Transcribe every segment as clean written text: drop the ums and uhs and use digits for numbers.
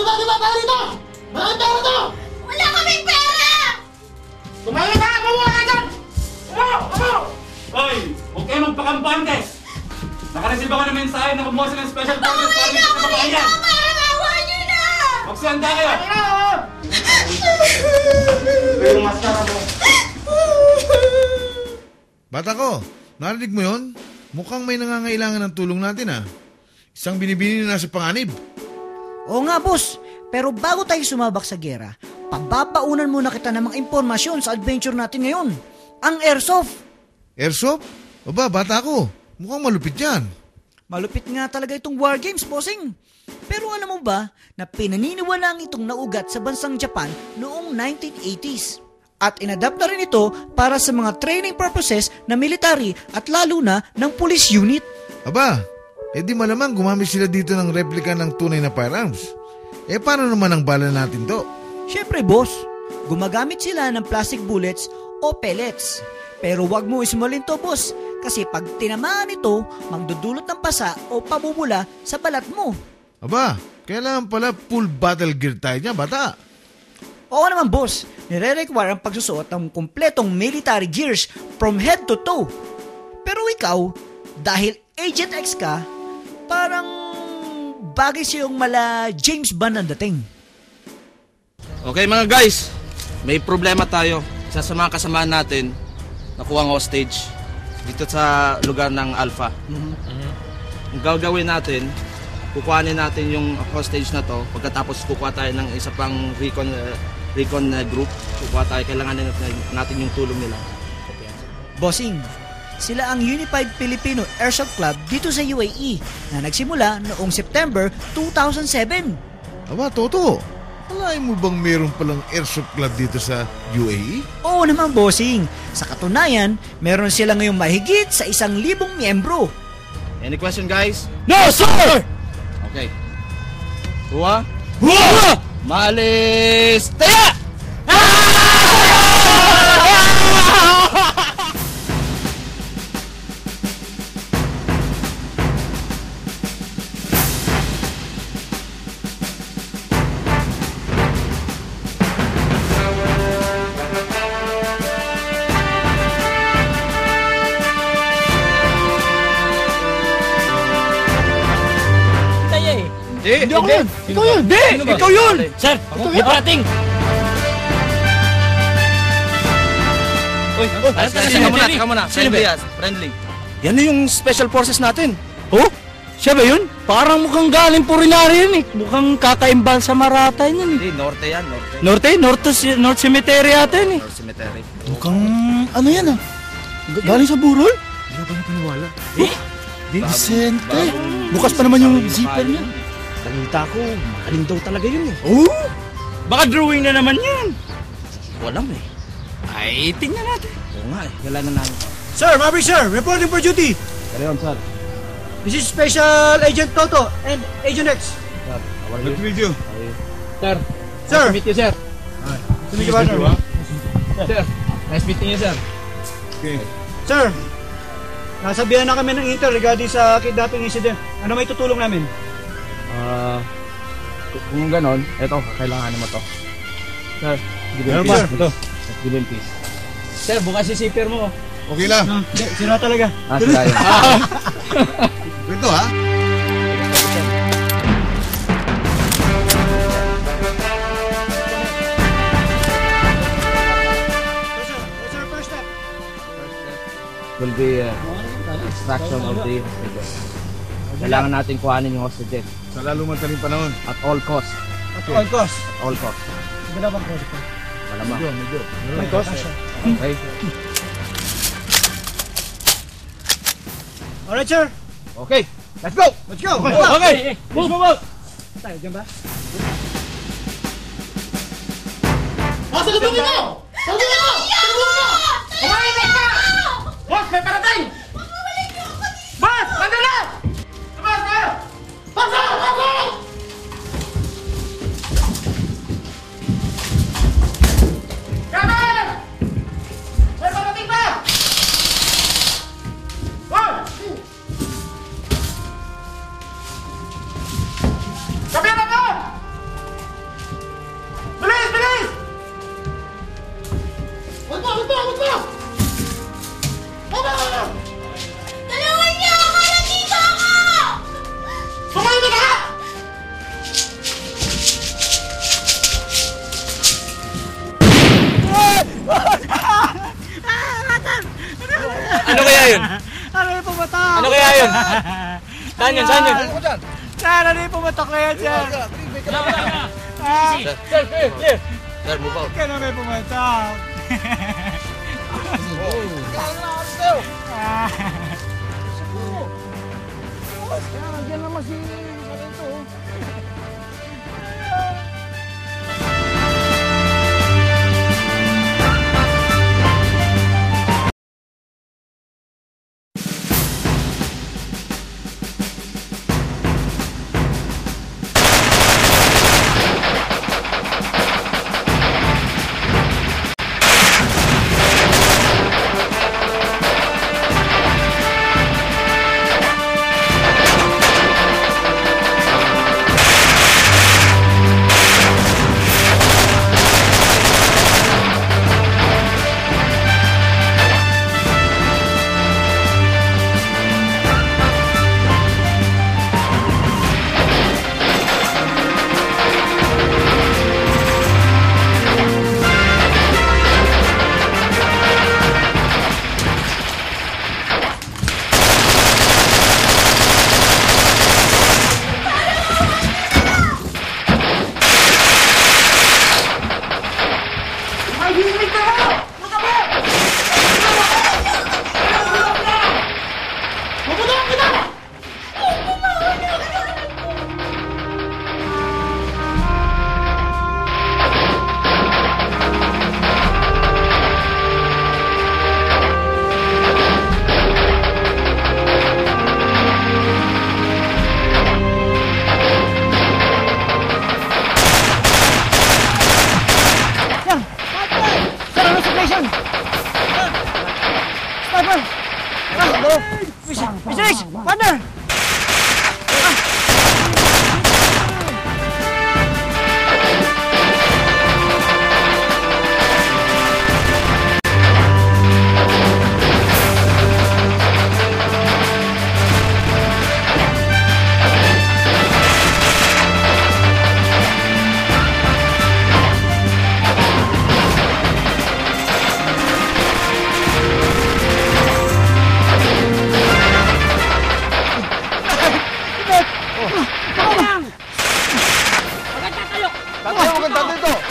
di ba tayo dito? Maraming pera to! Wala kaming pera! Tumayo ka! Kumuha ka dyan! Kumuha! Hoy! Huwag kayo magpakampante! Nakareceive ako ng mensahe na kumuha sila ng special forces para dito sa kabahayan! Parang awa niyo na! Magsihanda kayo! Pero yung maskara mo. Bata ko, narinig mo yon? Mukhang may nangangailangan ng tulong natin ah. Isang binibini na nasa panganib. Oo nga, boss. Pero bago tayo sumabak sa gera, pababaunan muna kita ng mga impormasyon sa adventure natin ngayon. Ang airsoft. Airsoft? Aba, bata ko. Mukhang malupit yan. Malupit nga talaga itong war games, bossing. Pero alam mo ba na pinaniniwalaan itong naugat sa bansang Japan noong 1980s? At inadapt na rin ito para sa mga training purposes na military at lalo na ng police unit. Aba, di malamang gumamit sila dito ng replika ng tunay na firearms. Paano naman ang bala natin to? Siyempre, boss. Gumagamit sila ng plastic bullets o pellets. Pero wag mo ismalin to, boss. Kasi pag tinamaan ito, magdudulot ng pasa o pabubula sa balat mo. Aba, kailangan pala full battle gear tayo niya, bata. Oo naman, boss. Nire-require ang pagsusuot ng kumpletong military gears from head to toe. Pero ikaw, dahil Agent X ka, parang bagay siyang mala James Bond ang dating. Okay mga guys, may problema tayo. Isa sa mga kasamaan natin, nakuha ang hostage dito sa lugar ng Alpha. Ang gagawin natin, kukuhanin natin yung hostage na to. Pagkatapos kukuha tayo ng isa pang recon group. Kukuha tayo, kailangan natin yung tulong nila. Bossing, sila ang Unified Filipino Airsoft Club dito sa UAE na nagsimula noong September 2007. Aba, Toto, alain mo bang meron palang airsoft club dito sa UAE? Oo naman, bossing. Sa katunayan, meron sila ngayong mahigit sa 1,000 miyembro. Any question guys? No, sir! Okay. Huwa? Huwa! Malis! Taya! Hindi ako yun! Ikaw yun! Hindi! Ikaw yun! Sir! May parating! Uy! Teka muna! Friendly! Yan na yung special forces natin! Oh? Siya ba yun? Parang mukhang galing Purinari yun eh. Mukhang kakaimbal sa Maratay yun eh. Hindi, norte yan, norte. North Cemetery yata yun eh. North Cemetery. Mukhang ano yan ah? Galing sa burol? Hindi ba na paniwala? Vicente! Bukas pa naman yung zipper niya. Talita ko, makaling daw talaga yun eh. Oh? Baka drawing na naman yan. Walang eh. Ay, tingnan natin. Oo nga eh, kailangan namin. Sir, Maverick sir, reporting for duty. Kaya sir. This is Special Agent Toto and Agent X. Sir, Good to meet you. Sir, Sir. nice to meet you, sir. Sino ka ba? Sir, nice meeting you, sir. Okay. Sir, nasabihan na kami ng intel regarding sa kidnapping incident. Ano may tutulong namin? Kung ganon, eto, kailangan mo to. Sir, give Meron him ba? peace. Ito. Give him peace. Sir, bukas si zipper mo. Okay lang. Hindi, sira talaga. Sila yun. Ito ha? Sir, first step. Will be extraction of the hostage. Kailangan natin kuhanin yung hostage Sa lalo madaling panahon. at all cost. At all cost. At all cost. Ganda bang cost? Malamang. Medyo. May cost? Okay? Alright, sir. Okay, let's go! Let's go. Okay! Move. Tayo, dyan ba? Nasa lubong ito! Sa lubong ito! Sa lubong ito! Kumain ka! Boss, may parating! Boss, madala! Boss, pasok! Pasok! Kanan! May parating ba? Boss! Sabihan na ba? Abot mo! Abot! Tulungan niyo ako! Nandito ako! Tumahimik ka! Ano kaya yun? Ano yung pumatak? Ano kaya yun? Saan yun? Saan yun? Saan ano yung pumatak na yan dyan? Sir, move out. Kaya may pumatak. Partner!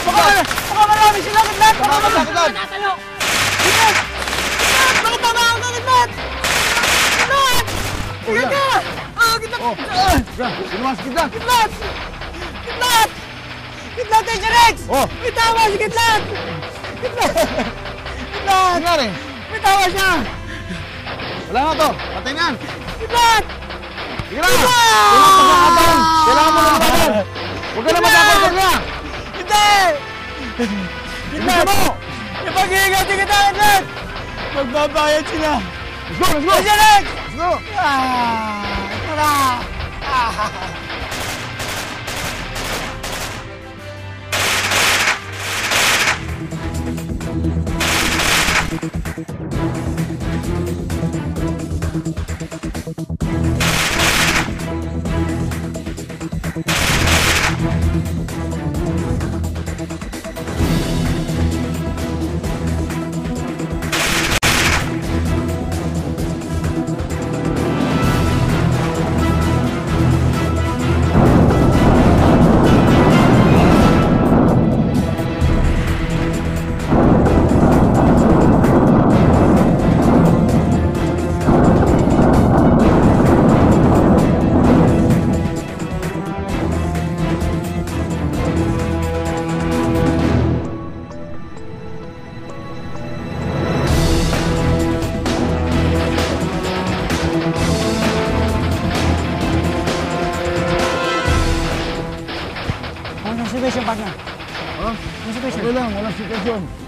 Baka marami sila kidlat! Baka marami! Tatayo! Kidlat! Bakit tama ang kidlat? Kidlat! Kidlat! Kidlat! Lumas kita! Kidlat! Kidlat! Kidlat kay Jerex! May tawa si Kidlat! Kidlat! Kidlat! Nangyari? May tawa siya! Wala na to! Patay na yan! Kidlat! Sige na! Kailangan mo na naman! Huwag ka na magkakasal niya! Hindi! Kidlat! Ipag-iingati kita, Kidlat! Magbabayad sila! Let's go! Let's go! Kay Jerex! Let's go! Tara! Ano situation, partner? Okay lang, walang sitwasyon.